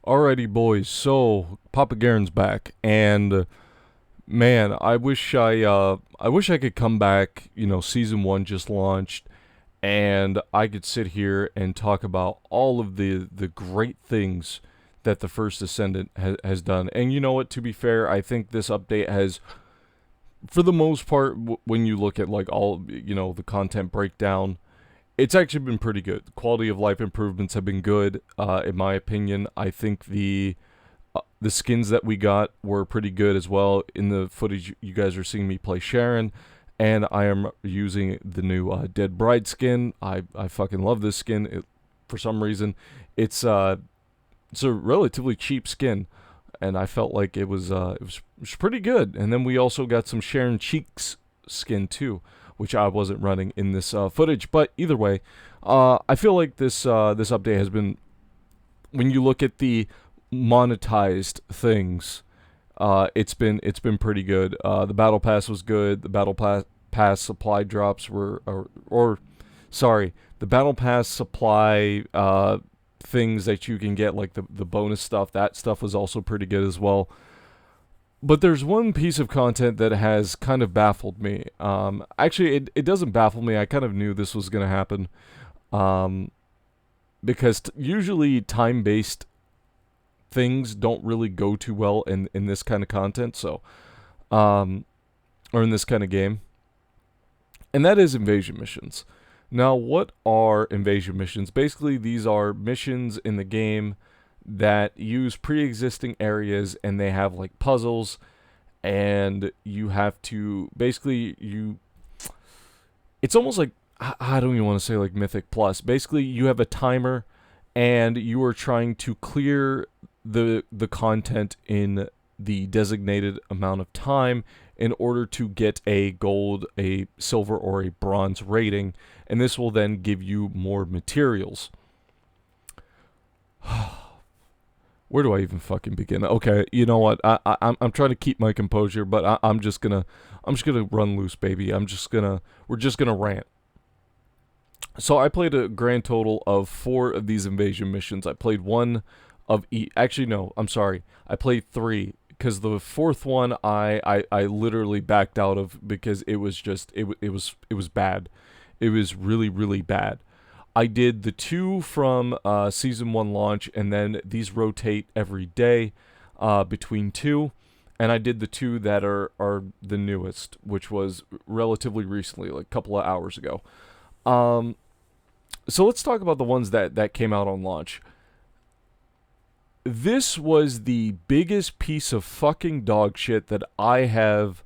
Alrighty, boys. So Papa Garen's back, and man, I wish I could come back. Season one just launched, and I could sit here and talk about all of the great things that the first Descendant has done. And you know what? To be fair, I think this update has, for the most part, when you look at like all the content breakdown, it's actually been pretty good. The quality of life improvements have been good, in my opinion. I think the skins that we got were pretty good as well. In the footage, you guys are seeing me play Sharon, and I am using the new Dead Bride skin. I fucking love this skin. For some reason, it's it's a relatively cheap skin, and I felt like it was pretty good. And then we also got some Sharon Cheeks skin too, which I wasn't running in this footage. But either way, I feel like this update has been, when you look at the monetized things, it's been pretty good. The battle pass was good. The pass supply drops were, or sorry, the battle pass supply things that you can get, like the bonus stuff. That stuff was also pretty good as well. But there's one piece of content that has kind of baffled me. Actually, it doesn't baffle me. I kind of knew this was going to happen. Um, because usually time-based things don't really go too well in this kind of content. So, or in this kind of game. And that is invasion missions. Now, what are invasion missions? Basically, these are missions in the game that use pre-existing areas, and they have like puzzles, and you have to basically it's almost like, I don't even want to say like Mythic Plus. Basically, you have a timer, and you are trying to clear the content in the designated amount of time in order to get a gold, a silver, or a bronze rating, and this will then give you more materials. Where do I even fucking begin? Okay, you know what? I'm trying to keep my composure, but I'm just gonna run loose, baby. We're just gonna rant. So I played a grand total of 4 of these invasion missions. I played one of each. Actually, no, I'm sorry. I played 3, because the fourth one I literally backed out of because it was just it was bad. It was really really bad. I did the 2 from season 1 launch, and then these rotate every day between 2. And I did the 2 that are the newest, which was relatively recently, like a couple of hours ago. Um, so let's talk about the ones that came out on launch. This was the biggest piece of fucking dog shit that I have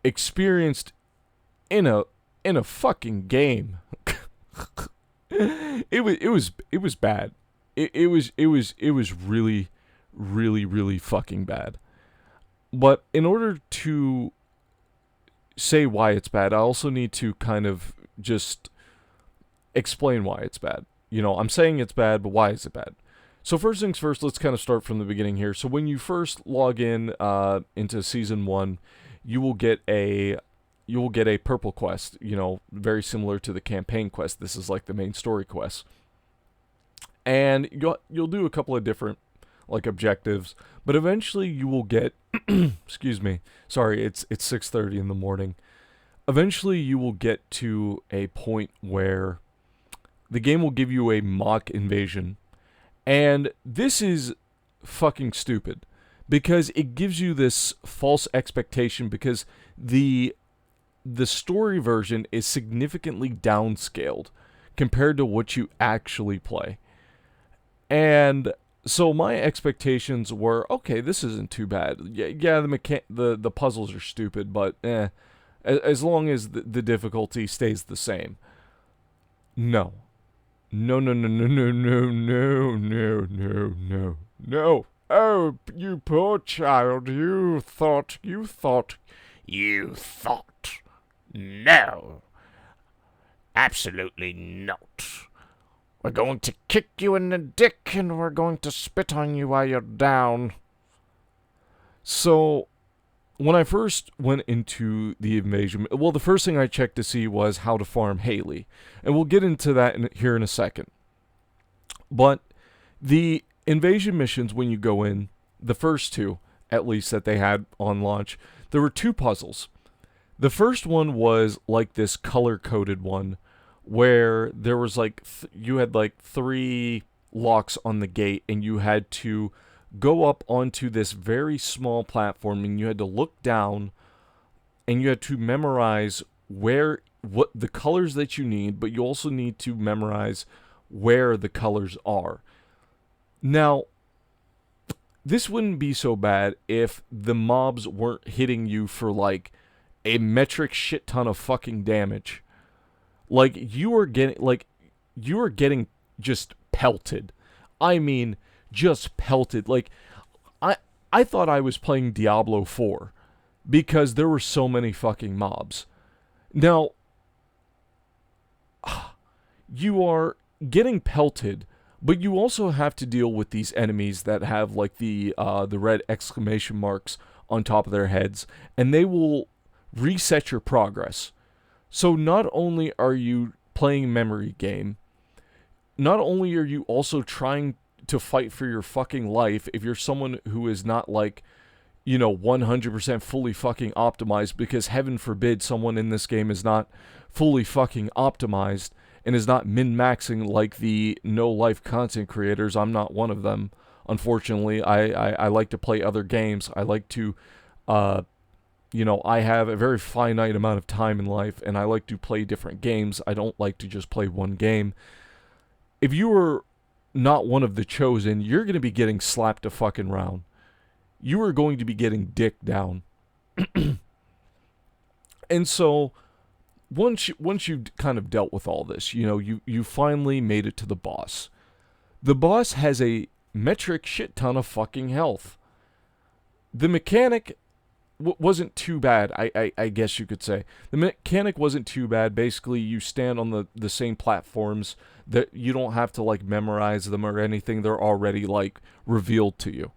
experienced in a fucking game. It was bad. It was really really really fucking bad. But in order to say why it's bad, I also need to kind of just explain why it's bad. I'm saying it's bad, but why is it bad? So first things first, let's kind of start from the beginning here. So when you first log in into season 1, you will get a purple quest, very similar to the campaign quest. This is like the main story quest. And you'll do a couple of different like objectives, but eventually you will get excuse me. Sorry, it's 6:30 in the morning. Eventually you will get to a point where the game will give you a mock invasion. And this is fucking stupid because it gives you this false expectation, because the story version is significantly downscaled compared to what you actually play. And so my expectations were, okay, this isn't too bad. Yeah, the puzzles are stupid, but as long as the difficulty stays the same. No. No, no, no, no, no, no, no, no, no, no, no. Oh, you poor child, you thought. No, absolutely not. We're going to kick you in the dick, and we're going to spit on you while you're down. So, when I first went into the invasion, well, the first thing I checked to see was how to farm Hailey. And we'll get into that here in a second. But the invasion missions, when you go in, the first two, at least that they had on launch, there were two puzzles. The first one was like this color coded one where there was like, you had like three locks on the gate and you had to go up onto this very small platform and you had to look down and you had to memorize what the colors that you need, but you also need to memorize where the colors are. Now, this wouldn't be so bad if the mobs weren't hitting you for like a metric shit ton of fucking damage. Like you are getting just pelted. I mean, just pelted. Like I thought I was playing Diablo 4 because there were so many fucking mobs. Now, you are getting pelted, but you also have to deal with these enemies that have like the red exclamation marks on top of their heads, and they will reset your progress. So not only are you playing memory game, not only are you also trying to fight for your fucking life if you're someone who is not like, 100% fully fucking optimized, because heaven forbid someone in this game is not fully fucking optimized and is not min-maxing like the no-life content creators. I'm not one of them, unfortunately. I like to play other games. I like to, I have a very finite amount of time in life, and I like to play different games. I don't like to just play one game. If you are not one of the chosen, you're going to be getting slapped a fucking round. You are going to be getting dicked down. And so, once you've kind of dealt with all this, you finally made it to the boss. The boss has a metric shit ton of fucking health. The mechanic wasn't too bad, I guess you could say. The mechanic wasn't too bad. Basically, you stand on the same platforms that you don't have to, like, memorize them or anything. They're already, like, revealed to you.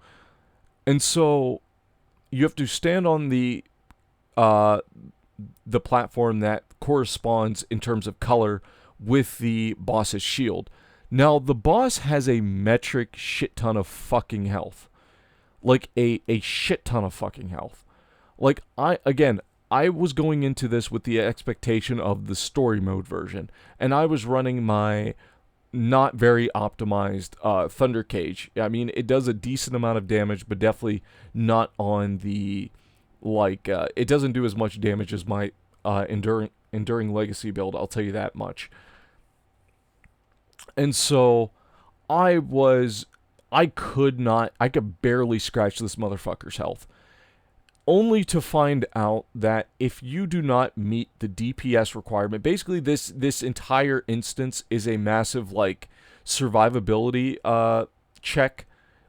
And so, you have to stand on the platform that corresponds in terms of color with the boss's shield. Now, the boss has a metric shit ton of fucking health. Like, a shit ton of fucking health. Like, I was going into this with the expectation of the story mode version, and I was running my not very optimized Thunder Cage. I mean, it does a decent amount of damage, but definitely not on the, it doesn't do as much damage as my Enduring Legacy build, I'll tell you that much. And so, I could barely scratch this motherfucker's health. Only to find out that if you do not meet the DPS requirement, basically this entire instance is a massive, like, survivability check.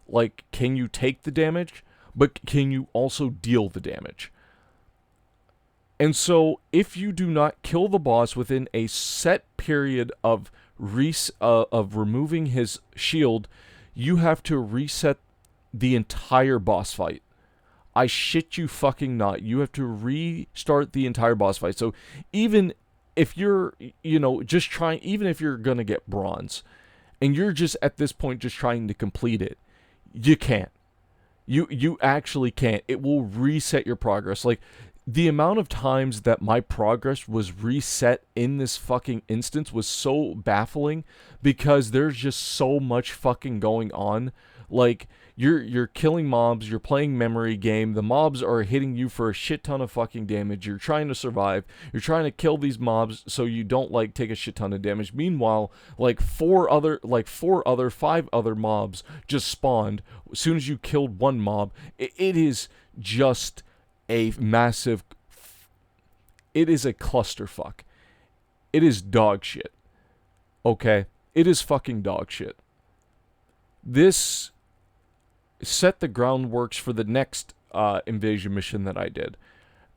Like, can you take the damage, but can you also deal the damage? And so, if you do not kill the boss within a set period of removing his shield, you have to reset the entire boss fight. I shit you fucking not. You have to restart the entire boss fight. So even if you're, just trying, even if you're going to get bronze, and you're just at this point just trying to complete it, you can't. You actually can't. It will reset your progress. Like, the amount of times that my progress was reset in this fucking instance was so baffling, because there's just so much fucking going on. Like, you're killing mobs, you're playing memory game, the mobs are hitting you for a shit ton of fucking damage, you're trying to survive, you're trying to kill these mobs so you don't, like, take a shit ton of damage. Meanwhile, five other mobs just spawned as soon as you killed one mob. It is just a massive, it is a clusterfuck. It is dog shit. Okay? It is fucking dog shit. This set the groundworks for the next invasion mission that I did.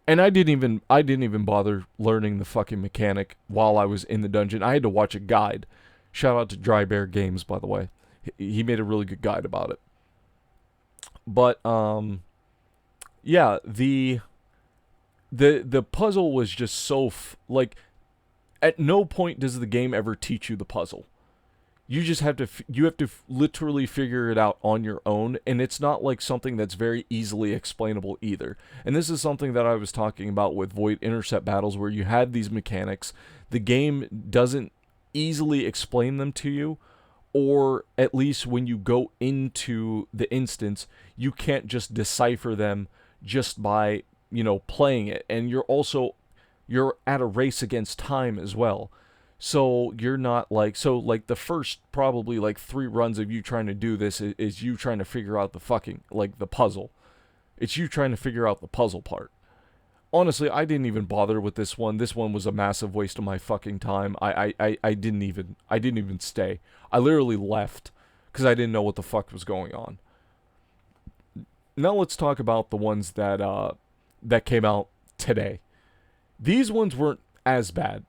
And I didn't even bother learning the fucking mechanic while I was in the dungeon. I had to watch a guide. Shout out to Dry Bear Games, by the way. He made a really good guide about it. But yeah, the puzzle was just so like, at no point does the game ever teach you the puzzle. You just have to literally figure it out on your own, and it's not like something that's very easily explainable either. And this is something that I was talking about with Void Intercept battles, where you had these mechanics, the game doesn't easily explain them to you, or at least when you go into the instance, you can't just decipher them just by, playing it. And you're at a race against time as well. So you're not like, the first probably like 3 runs of you trying to do this is you trying to figure out the fucking, like, the puzzle. It's you trying to figure out the puzzle part. Honestly, I didn't even bother with this one. This one was a massive waste of my fucking time. I didn't even stay. I literally left because I didn't know what the fuck was going on. Now let's talk about the ones that came out today. These ones weren't as bad.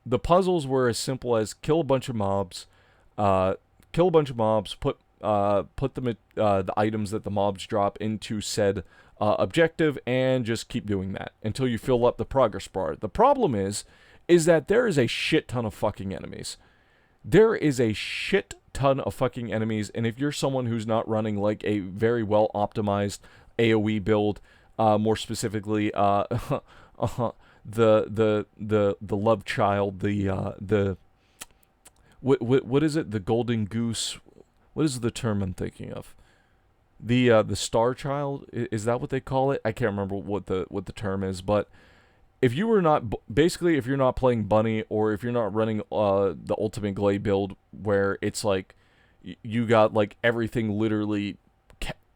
The puzzles were as simple as kill a bunch of mobs, put the items that the mobs drop into said objective, and just keep doing that until you fill up the progress bar. The problem is that there is a shit ton of fucking enemies. There is a shit ton of fucking enemies, and if you're someone who's not running like a very well optimized AoE build, more specifically, the love child, what is it? The golden goose. What is the term I'm thinking of? The star child, is that what they call it? I can't remember what the term is, but if you were not if you're not playing bunny, or if you're not running the ultimate glade build where it's like you got like everything literally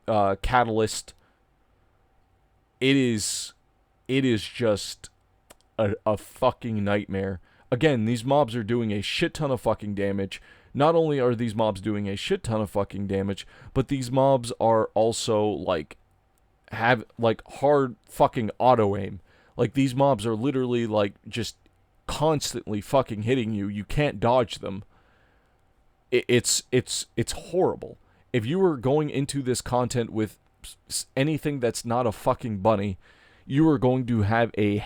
catalyst, it is just a fucking nightmare. Again, these mobs are doing a shit ton of fucking damage. Not only are these mobs doing a shit ton of fucking damage, but these mobs are also like have like hard fucking auto aim. Like, these mobs are literally like just constantly fucking hitting you. You can't dodge them. It's horrible. If you were going into this content with anything that's not a fucking bunny, you are going to have a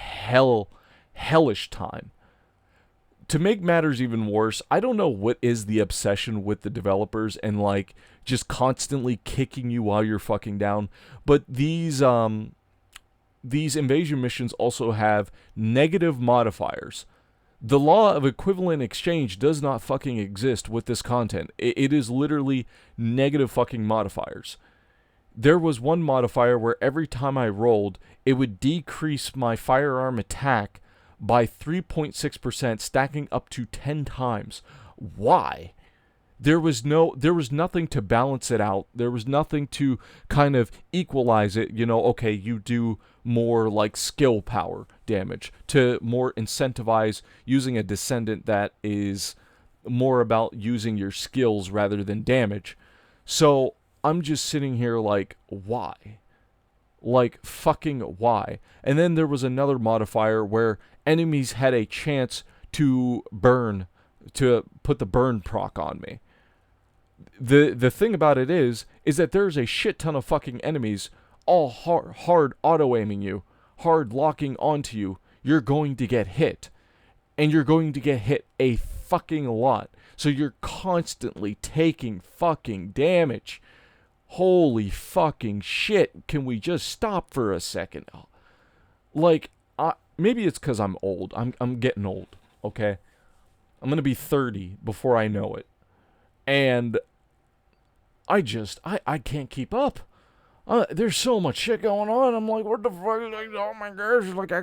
hellish time. To make matters even worse, I don't know what is the obsession with the developers and like just constantly kicking you while you're fucking down, but these invasion missions also have negative modifiers. The law of equivalent exchange does not fucking exist with this content. It is literally negative fucking modifiers. There was one modifier where every time I rolled, it would decrease my firearm attack by 3.6%, stacking up to 10 times. Why? There was nothing to balance it out. There was nothing to kind of equalize it. Okay, you do more like skill power damage to more incentivize using a Descendant that is more about using your skills rather than damage. So I'm just sitting here like, why? Like, fucking why? And then there was another modifier where enemies had a chance to put the burn proc on me. The thing about it is that there's a shit ton of fucking enemies all hard auto-aiming you, hard locking onto you. You're going to get hit. And you're going to get hit a fucking lot. So you're constantly taking fucking damage. Holy fucking shit. Can we just stop for a second? Like, maybe it's because I'm old. I'm getting old, okay? I'm going to be 30 before I know it. And I can't keep up. There's so much shit going on. I'm like, what the fuck? Like, oh my gosh! Like, I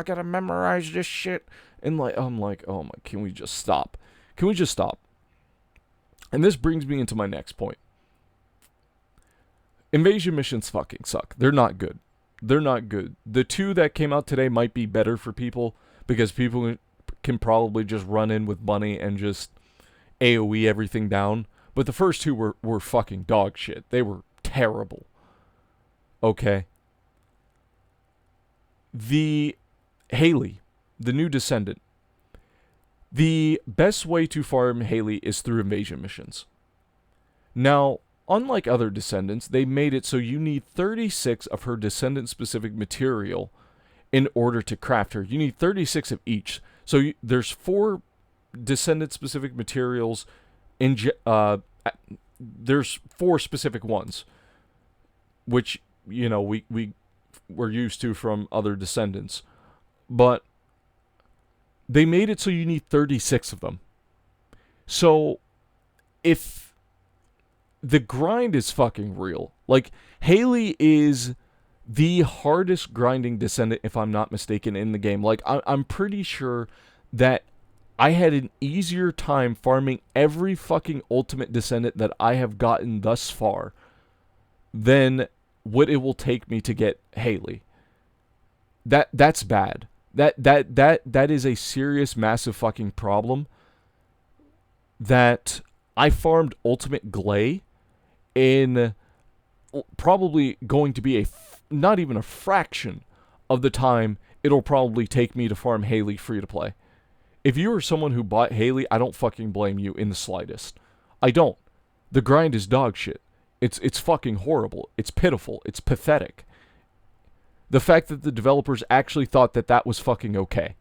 gotta memorize this shit. And like, I'm like, oh my, can we just stop? Can we just stop? And this brings me into my next point. Invasion missions fucking suck. They're not good. They're not good. The 2 that came out today might be better for people because people can probably just run in with Bunny and just AoE everything down. But the first 2 were fucking dog shit. They were terrible. Okay. The Hailey, the new Descendant. The best way to farm Hailey is through invasion missions. Now, unlike other Descendants, they made it so you need 36 of her Descendant-specific material in order to craft her. You need 36 of each. So there's 4 Descendant-specific materials there's 4 specific ones, which we're used to from other Descendants, but they made it so you need 36 of them. So if the grind is fucking real, like Hailey is the hardest grinding Descendant, if I'm not mistaken, in the game. Like I'm pretty sure that I had an easier time farming every fucking ultimate Descendant that I have gotten thus far than what it will take me to get Hailey. That's bad. That is a serious, massive fucking problem. That I farmed Ultimate Glay in probably going to be not even a fraction of the time it'll probably take me to farm Hailey free to play. If you are someone who bought Hailey, I don't fucking blame you in the slightest. I don't. The grind is dog shit. It's fucking horrible. It's pitiful. It's pathetic. The fact that the developers actually thought that that was fucking okay.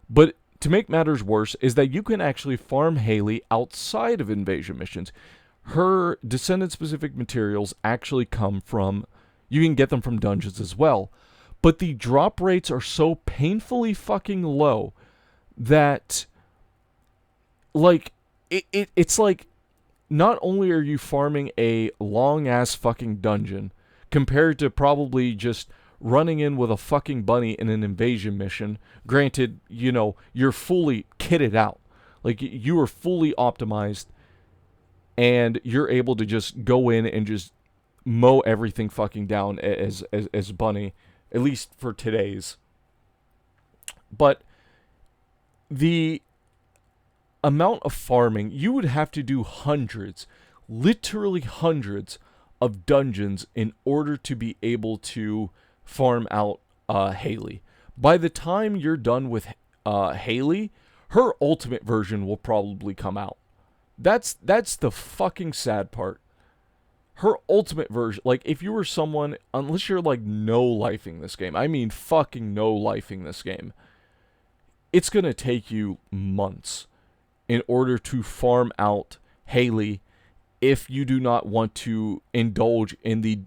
But to make matters worse is that you can actually farm Hailey outside of invasion missions. Her Descendant-specific materials actually come from... You can get them from dungeons as well. But the drop rates are so painfully fucking low that... Like, it's like... Not only are you farming a long-ass fucking dungeon compared to probably just running in with a fucking bunny in an invasion mission. Granted, you're fully kitted out. Like, you are fully optimized and you're able to just go in and just mow everything fucking down as bunny, at least for today's. But the amount of farming, you would have to do hundreds, literally hundreds of dungeons in order to be able to farm out Hailey. By the time you're done with Hailey, her ultimate version will probably come out. That's the fucking sad part. Her ultimate version, like if you were someone, unless you're like no-lifing this game, I mean fucking no-lifing this game, it's gonna take you months in order to farm out Hailey if you do not want to indulge in the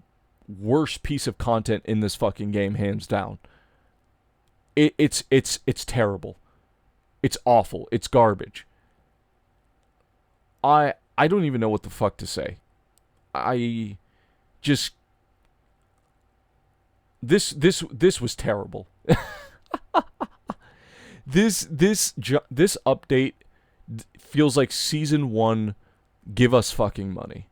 worst piece of content in this fucking game, hands down. It's terrible. It's awful. It's garbage. I don't even know what the fuck to say. I just... This was terrible. This update feels like Season 1, give us fucking money.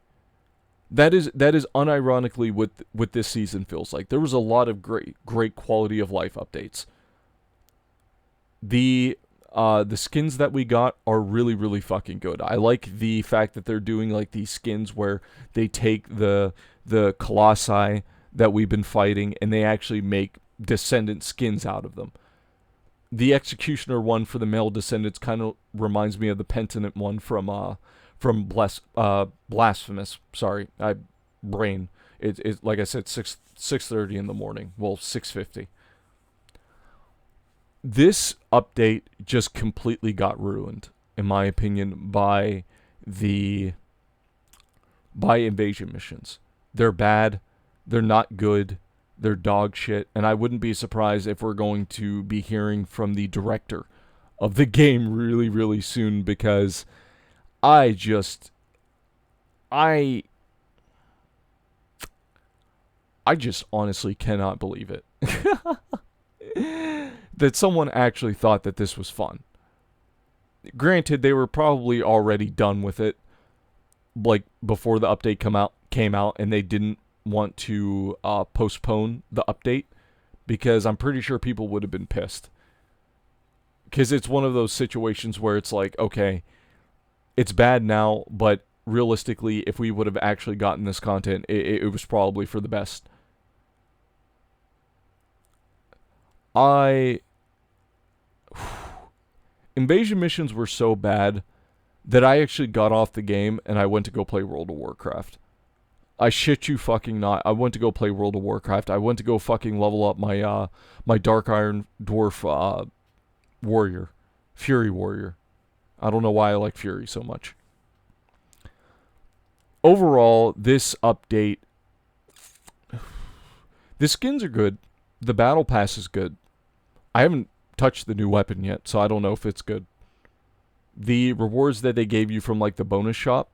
That is unironically what this season feels like. There was a lot of great quality of life updates. The skins that we got are really, really fucking good. I like the fact that they're doing like these skins where they take the colossi that we've been fighting and they actually make Descendant skins out of them. The Executioner one for the male Descendants kind of reminds me of the Penitent one from Blasphemous. Sorry, brain. It like I said, 6:30 in the morning. Well, 6:50. This update just completely got ruined, in my opinion, by invasion missions. They're bad. They're not good. They're dog shit, and I wouldn't be surprised if we're going to be hearing from the director of the game really, really soon, because I just honestly cannot believe it. That someone actually thought that this was fun. Granted, they were probably already done with it, like, before the update came out, and they didn't want to postpone the update, because I'm pretty sure people would have been pissed. Because it's one of those situations where it's like, okay, it's bad now, but realistically, if we would have actually gotten this content, it was probably for the best. Invasion missions were so bad that I actually got off the game and I went to go play World of Warcraft. I shit you fucking not. I went to go play World of Warcraft. I went to go fucking level up my Dark Iron Dwarf warrior. Fury warrior. I don't know why I like Fury so much. Overall, this update, the skins are good. The battle pass is good. I haven't touched the new weapon yet, so I don't know if it's good. The rewards that they gave you from like the bonus shop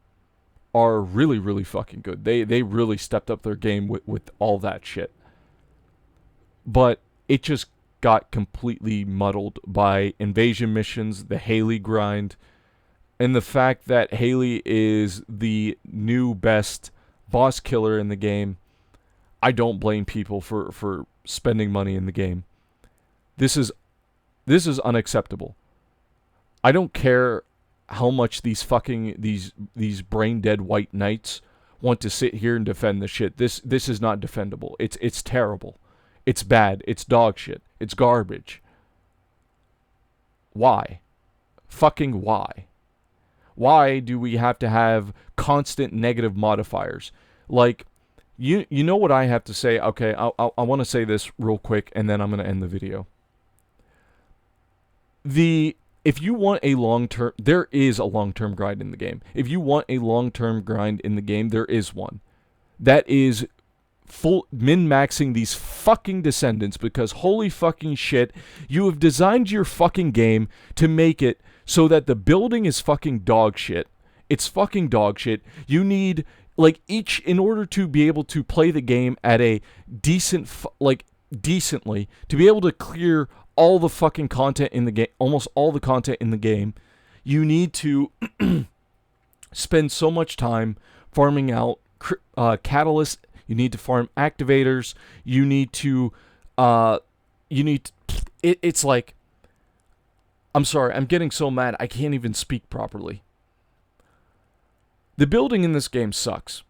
are really, really fucking good. They really stepped up their game with all that shit. But it just got completely muddled by invasion missions, the Hailey grind, and the fact that Hailey is the new best boss killer in the game. I don't blame people for spending money in the game. This is unacceptable. I don't care how much these fucking these brain dead white knights want to sit here and defend this shit. This is not defendable. It's terrible. It's bad. It's dog shit. It's garbage. Why? Fucking why? Why do we have to have constant negative modifiers? Like, you know what I have to say? Okay, I want to say this real quick, and then I'm going to end the video. If you want a long-term... There is a long-term grind in the game. If you want a long-term grind in the game, there is one. That is full min-maxing these fucking Descendants, because holy fucking shit, you have designed your fucking game to make it so that the building is fucking dog shit. It's fucking dog shit. You need, like, in order to be able to play the game at a decently, to be able to clear all the fucking content in the game, almost all the content in the game, you need to spend so much time farming out catalysts. You need to farm activators. You need to, it's like, I'm sorry, I'm getting so mad I can't even speak properly. The building in this game sucks.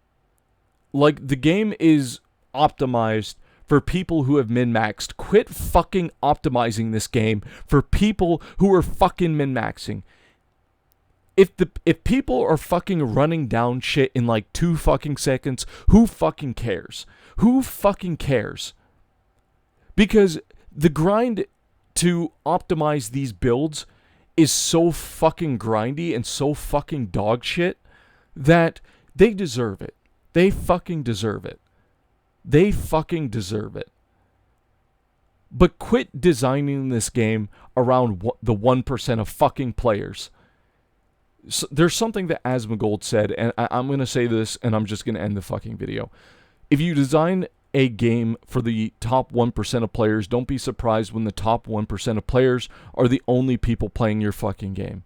Like, the game is optimized for people who have min-maxed. Quit fucking optimizing this game for people who are fucking min-maxing. If people are fucking running down shit in like 2 fucking seconds, who fucking cares? Who fucking cares? Because the grind to optimize these builds is so fucking grindy and so fucking dog shit that they deserve it. They fucking deserve it. They fucking deserve it. But quit designing this game around the 1% of fucking players. So there's something that Asmongold said, and I'm going to say this, and I'm just going to end the fucking video. If you design a game for the top 1% of players, don't be surprised when the top 1% of players are the only people playing your fucking game.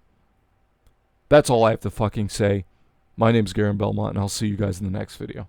That's all I have to fucking say. My name's Garen Belmont, and I'll see you guys in the next video.